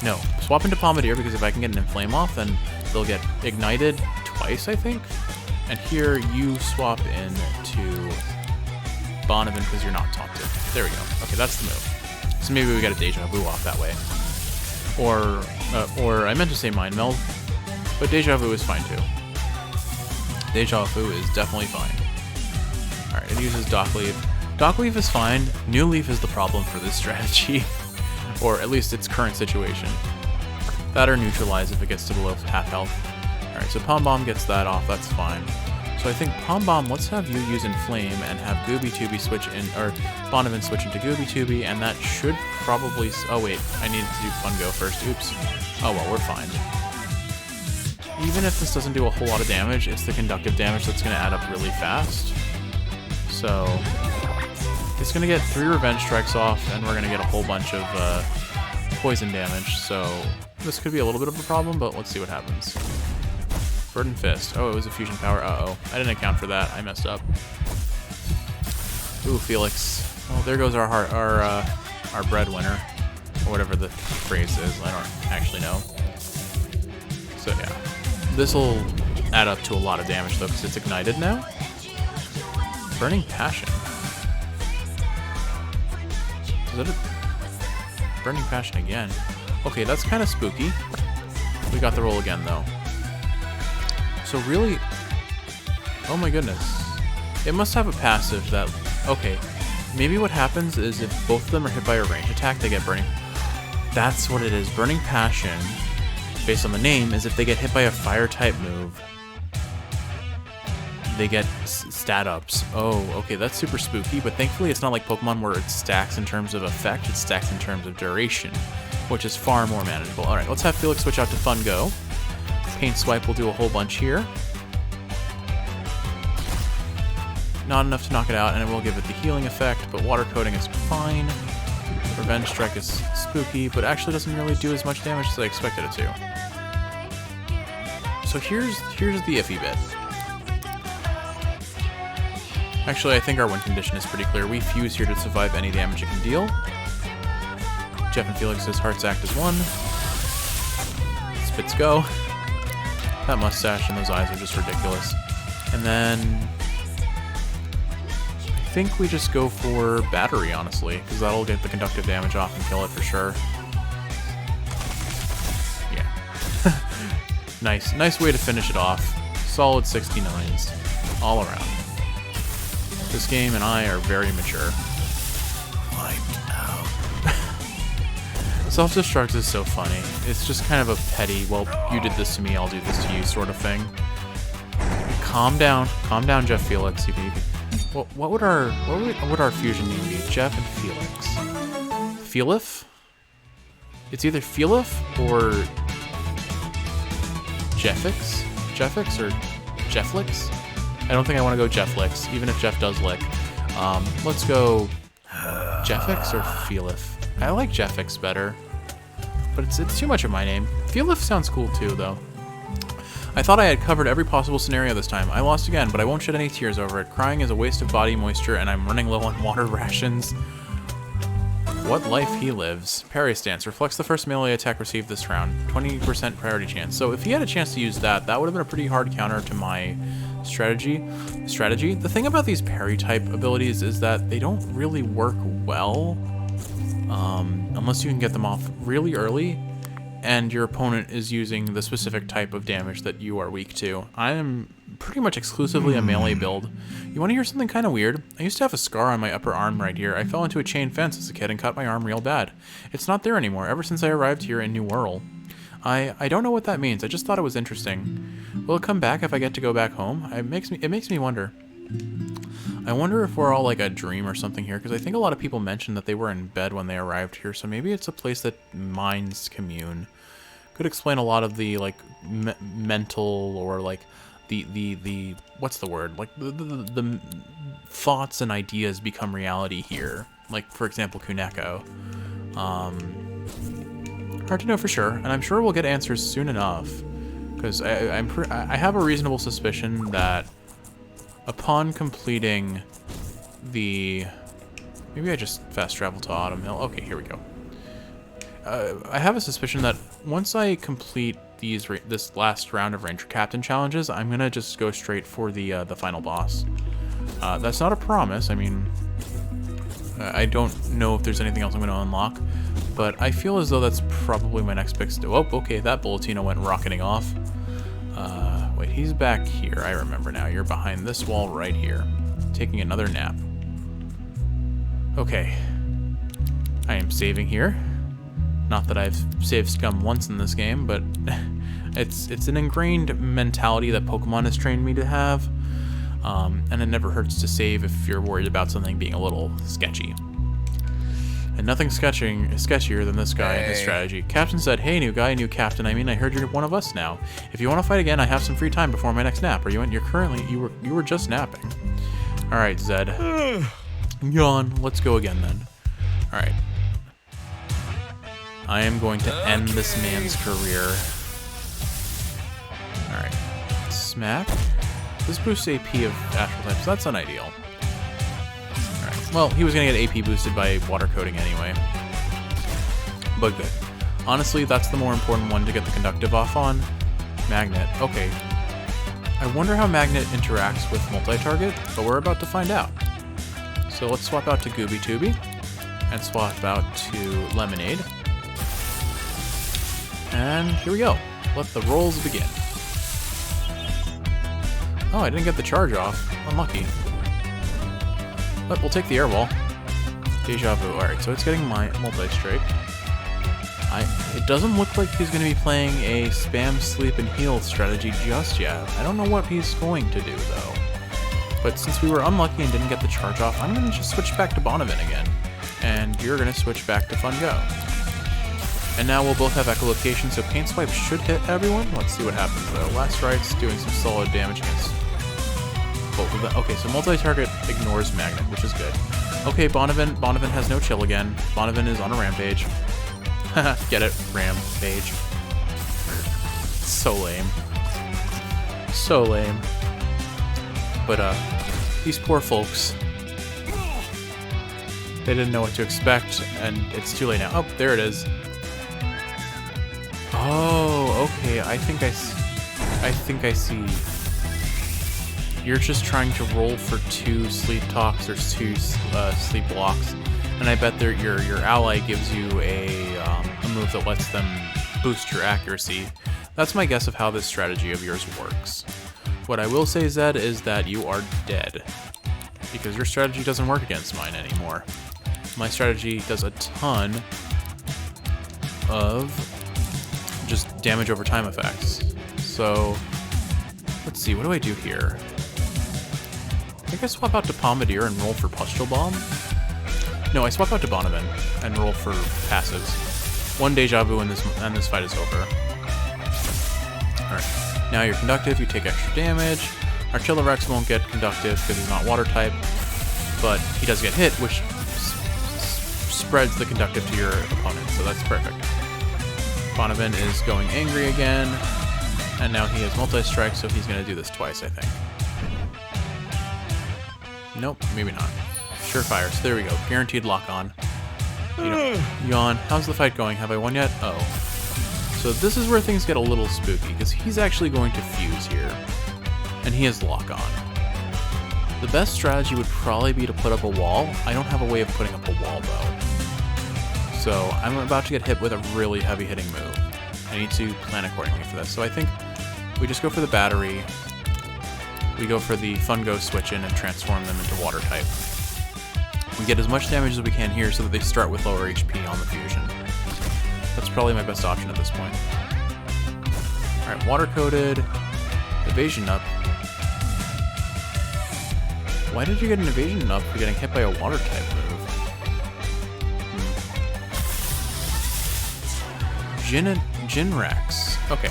No, swap into Bombardier because if I can get an Inflame off, then they'll get ignited twice, I think. And here you swap into Bonavin because you're not taunted. There we go. Okay, that's the move. So maybe we got a Deja Vu off that way. Or I meant to say Mind Meld, but Deja Vu is fine too. Deja Vu is definitely fine. Alright, it uses Dock Leaf. Dock Leaf is fine. New Leaf is the problem for this strategy. Or at least its current situation. That or Neutralize if it gets to below half health. Alright, so Pom Bomb gets that off, that's fine. So I think Pom Bomb, let's have you use Inflame and have Gooby Tubi switch in, or Bonavin switch into Gooby Tubi, and that should probably, oh wait, I needed to do Fungo first, oops. Oh well, we're fine. Even if this doesn't do a whole lot of damage, it's the conductive damage that's going to add up really fast. So, it's going to get 3 Revenge Strikes off, and we're going to get a whole bunch of poison damage, so this could be a little bit of a problem, but let's see what happens. Burden Fist. Oh, it was a fusion power. Uh-oh. I didn't account for that. I messed up. Ooh, Felix. Well, there goes our breadwinner, or whatever the phrase is. I don't actually know. So yeah, this will add up to a lot of damage though, because it's ignited now. Burning Passion. Is that a Burning Passion again? Okay, that's kind of spooky. We got the roll again though. So really, oh my goodness. It must have a passive that, okay, maybe what happens is if both of them are hit by a range attack, they get Burning. That's what it is. Burning Passion, based on the name, is if they get hit by a fire type move, they get stat ups. Oh, okay, that's super spooky, but thankfully it's not like Pokemon where it stacks in terms of effect, it stacks in terms of duration, which is far more manageable. Alright, let's have Felix switch out to Fun Go. Paint Swipe will do a whole bunch here. Not enough to knock it out, and it will give it the healing effect, but Water Coating is fine. Revenge Strike is spooky, but actually doesn't really do as much damage as I expected it to. So here's the iffy bit. Actually, I think our win condition is pretty clear. We fuse here to survive any damage it can deal. Jeff and Felix's Hearts act as one. Spits go. That mustache and those eyes are just ridiculous. And then I think we just go for Battery, honestly, because that'll get the conductive damage off and kill it for sure. Yeah. Nice way to finish it off. Solid 69s all around. This game and I are very mature. Wiped out. Self-destruct is so funny. It's just kind of a petty, well, you did this to me, I'll do this to you sort of thing. Calm down, Jeff Felix. What would our fusion name be? Jeff and Felix. Felif? It's either Felif or Jeffix? Jeffix or Jefflix? I don't think I want to go Jefflix, even if Jeff does lick. Let's go Jeffix or Felif. I like Jeffix better, but it's too much of my name. Felif sounds cool too, though. I thought I had covered every possible scenario this time. I lost again, but I won't shed any tears over it. Crying is a waste of body moisture, and I'm running low on water rations. What life he lives. Parry stance. Reflects the first melee attack received this round. 20% priority chance. So if he had a chance to use that, that would have been a pretty hard counter to my strategy. The thing about these parry type abilities is that they don't really work well unless you can get them off really early and your opponent is using the specific type of damage that you are weak to. I am pretty much exclusively a melee build. You want to hear something kind of weird? I used to have a scar on my upper arm right here. I fell into a chain fence as a kid and cut my arm real bad. It's not there anymore ever since I arrived here in New Whirl. I don't know what that means. I just thought it was interesting. Will it come back if I get to go back home? It makes me wonder. I wonder if we're all like a dream or something here, because I think a lot of people mentioned that they were in bed when they arrived here, so maybe it's a place that minds commune. Could explain a lot of the like mental or like the what's the word? Like the thoughts and ideas become reality here. Like for example, Kuneko. Hard to know for sure, and I'm sure we'll get answers soon enough, because I have a reasonable suspicion that upon completing the... Maybe I just fast travel to Autumn Hill. Okay, here we go. I have a suspicion that once I complete this last round of Ranger Captain challenges, I'm gonna just go straight for the final boss. That's not a promise. I mean, I don't know if there's anything else I'm gonna unlock, but I feel as though that's probably my next pick. Oh, okay, that Bulletino went rocketing off. Wait, he's back here. I remember now. You're behind this wall right here, taking another nap. Okay. I am saving here. Not that I've saved scum once in this game, but it's an ingrained mentality that Pokemon has trained me to have. And it never hurts to save if you're worried about something being a little sketchy. And nothing sketchier than this guy and his strategy. Captain said, "Hey, new guy, new captain. I mean, I heard you're one of us now. If you want to fight again, I have some free time before my next nap. You were just napping. All right, Zed. Yawn. Let's go again then. All right. I am going to end this man's career. All right. Smack. This boosts AP of Astral types. That's unideal. Well, he was going to get AP boosted by water coating anyway. But good. Honestly, that's the more important one to get the conductive off on. Magnet. Okay. I wonder how Magnet interacts with multi-target, but we're about to find out. So let's swap out to Gooby Tooby. And swap out to Lemonade. And here we go. Let the rolls begin. Oh, I didn't get the charge off. Unlucky. But we'll take the air wall. Deja vu. Alright, so it's getting my multi-strike. It doesn't look like he's going to be playing a spam, sleep, and heal strategy just yet. I don't know what he's going to do, though. But since we were unlucky and didn't get the charge off, I'm going to just switch back to Bonavin again. And you're going to switch back to Fun Go. And now we'll both have echolocation, so Paint Swipe should hit everyone. Let's see what happens though. Last Strike's doing some solid damage against both of them. Okay, so multi-target ignores Magnet, which is good. Okay, Bonavin has no chill again. Bonavin is on a rampage. Get it? Rampage. So lame. So lame. But, these poor folks, they didn't know what to expect, and it's too late now. Oh, there it is. Oh, okay, I think I see. You're just trying to roll for 2 sleep talks or 2 sleep blocks, and I bet your ally gives you a move that lets them boost your accuracy. That's my guess of how this strategy of yours works. What I will say, Zed, is that you are dead, because your strategy doesn't work against mine anymore. My strategy does a ton of just damage over time effects. So, let's see, what do I do here? I think I swap out to Pomadier and roll for Pustule Bomb? No, I swap out to Bonavin and roll for passives. 1 Deja Vu and this fight is over. Alright, now you're Conductive, you take extra damage. Artillerex won't get Conductive because he's not Water type, but he does get hit, which spreads the Conductive to your opponent, so that's perfect. Bonavin is going angry again, and now he has multi-strike, so he's going to do this twice, I think. Nope, maybe not. Surefire, so there we go. Guaranteed lock-on. Yawn. How's the fight going? Have I won yet? Oh. So this is where things get a little spooky, because he's actually going to fuse here. And he has lock-on. The best strategy would probably be to put up a wall. I don't have a way of putting up a wall, though. So I'm about to get hit with a really heavy-hitting move. I need to plan accordingly for this. So I think we just go for the battery. We go for the Fun Go switch in and transform them into Water type. We get as much damage as we can here so that they start with lower HP on the fusion. That's probably my best option at this point. Alright, Water Coated, Evasion Up. Why did you get an Evasion Up for getting hit by a Water type move? Jinrax. Okay,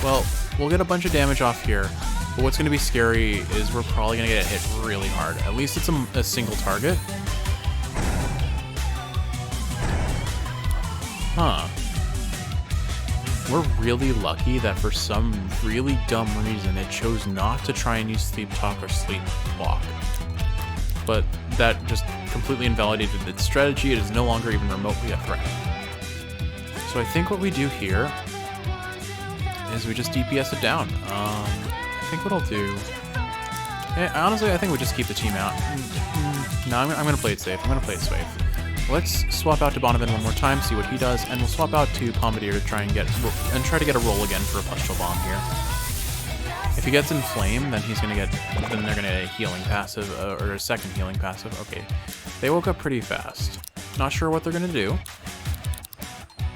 well, we'll get a bunch of damage off here, but what's going to be scary is we're probably going to get hit really hard. At least it's a single target. Huh. We're really lucky that for some really dumb reason it chose not to try and use Sleep Talk or Sleep Walk. But that just completely invalidated its strategy. It is no longer even remotely a threat. So I think what we do here is we just DPS it down. I think what I'll do... honestly, I think we just keep the team out. No, I'm going to play it safe. I'm going to play it safe. Let's swap out to Bonavin one more time, see what he does, and we'll swap out to Pomadier to try to get a roll again for a Pustule Bomb here. If he gets Inflame, then they're gonna get a healing passive, or a second healing passive. Okay, they woke up pretty fast. Not sure what they're gonna do,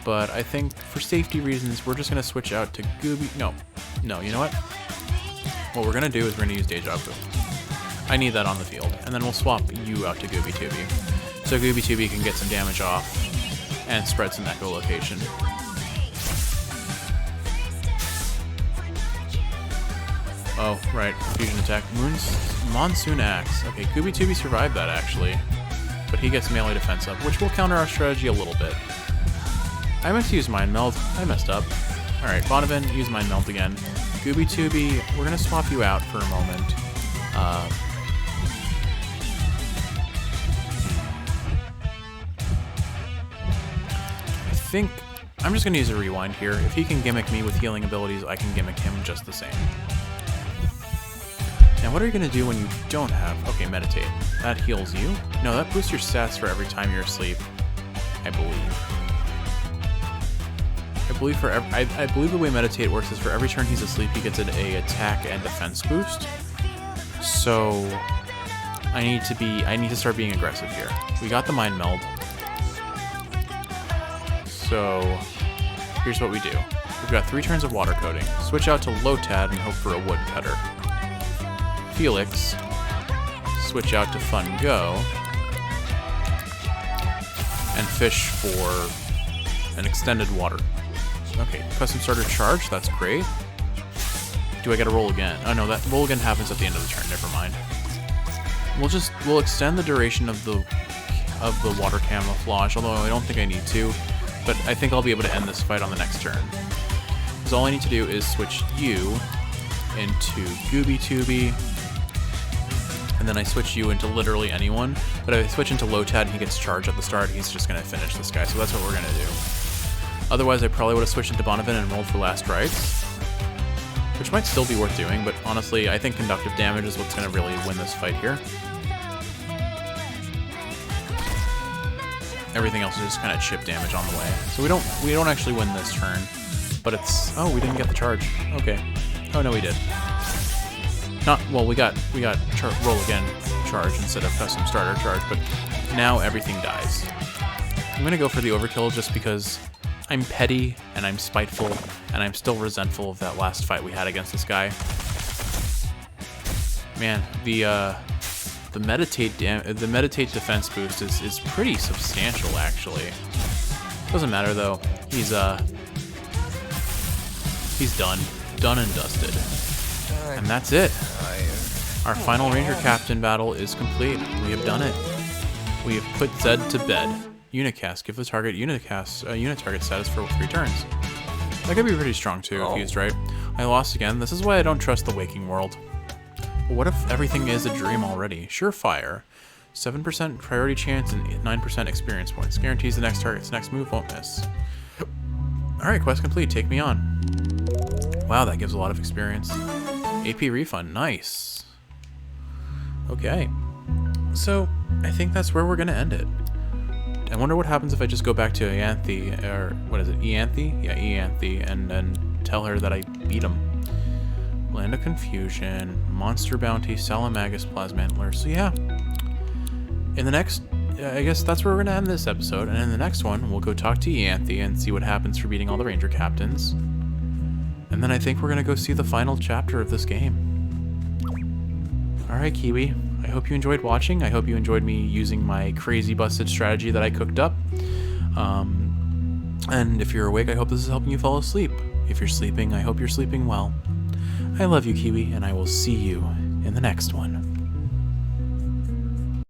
but I think for safety reasons, we're just gonna switch out to Gooby. No, you know what? What we're gonna do is we're gonna use Deja Vu. I need that on the field, and then we'll swap you out to Gooby Tooby. So Gooby Tooby can get some damage off and spread some echolocation. Oh, right. Fusion attack. Monsoon Axe. Okay, Gooby Tooby survived that, actually. But he gets melee defense up, which will counter our strategy a little bit. I meant to use Mind Meld. I messed up. Alright, Bonavin, use Mind Meld again. Gooby Tooby, we're going to swap you out for a moment. I think I'm just going to use a rewind here. If he can gimmick me with healing abilities, I can gimmick him just the same. Now, what are you going to do when you don't have... Okay, Meditate. That heals you. No, that boosts your stats for every time you're asleep. I believe. I believe the way Meditate works is for every turn he's asleep, he gets an attack and defense boost. So I need to start being aggressive here. We got the Mind Meld. So here's what we do. We've got 3 turns of Water Coating. Switch out to Lotad and hope for a Woodcutter. Felix. switch out to Fun Go and fish for an extended water. Okay, custom starter charge, that's great. Do I get a roll again? Oh no, that roll again happens at the end of the turn, never mind. We'll extend the duration of the water camouflage, although I don't think I need to, but I think I'll be able to end this fight on the next turn. Because all I need to do is switch you into Gooby Tooby, and then I switch you into literally anyone, but if I switch into Lotad and he gets charged at the start, he's just going to finish this guy, so that's what we're going to do. Otherwise, I probably would have switched into Bonavin and rolled for Last Rites, which might still be worth doing, but honestly, I think conductive damage is what's going to really win this fight here. Everything else is just kind of chip damage on the way. So we don't actually win this turn, but it's... Oh, we didn't get the charge. Okay. Oh, no, we did. Well, we got roll again charge instead of custom starter charge, but now everything dies. I'm going to go for the overkill just because I'm petty, and I'm spiteful, and I'm still resentful of that last fight we had against this guy. Man, the meditate defense boost is pretty substantial, actually. Doesn't matter though. He's done and dusted, and that's it. Our final Ranger Captain battle is complete. We have done it. We have put Zed to bed. Unicast. Give the target unit target status for 3 turns. That could be pretty strong too if used right. I lost again. This is why I don't trust the waking world. But what if everything is a dream already? Surefire. 7% priority chance and 9% experience points. Guarantees the next target's next move won't miss. Alright, quest complete. Take me on. Wow, that gives a lot of experience. AP refund. Nice. Okay. So, I think that's where we're going to end it. I wonder what happens if I just go back to Ianthe, or what is it, Ianthe? Yeah, Ianthe, and then tell her that I beat him. Land of Confusion, Monster Bounty, Salamagus, Plasmantler. So yeah, in the next, I guess that's where we're going to end this episode, and in the next one, we'll go talk to Ianthe and see what happens for beating all the Ranger Captains. And then I think we're going to go see the final chapter of this game. Alright, Kiwi. I hope you enjoyed watching. I hope you enjoyed me using my crazy busted strategy that I cooked up. And if you're awake, I hope this is helping you fall asleep. If you're sleeping, I hope you're sleeping well. I love you, Kiwi, and I will see you in the next one.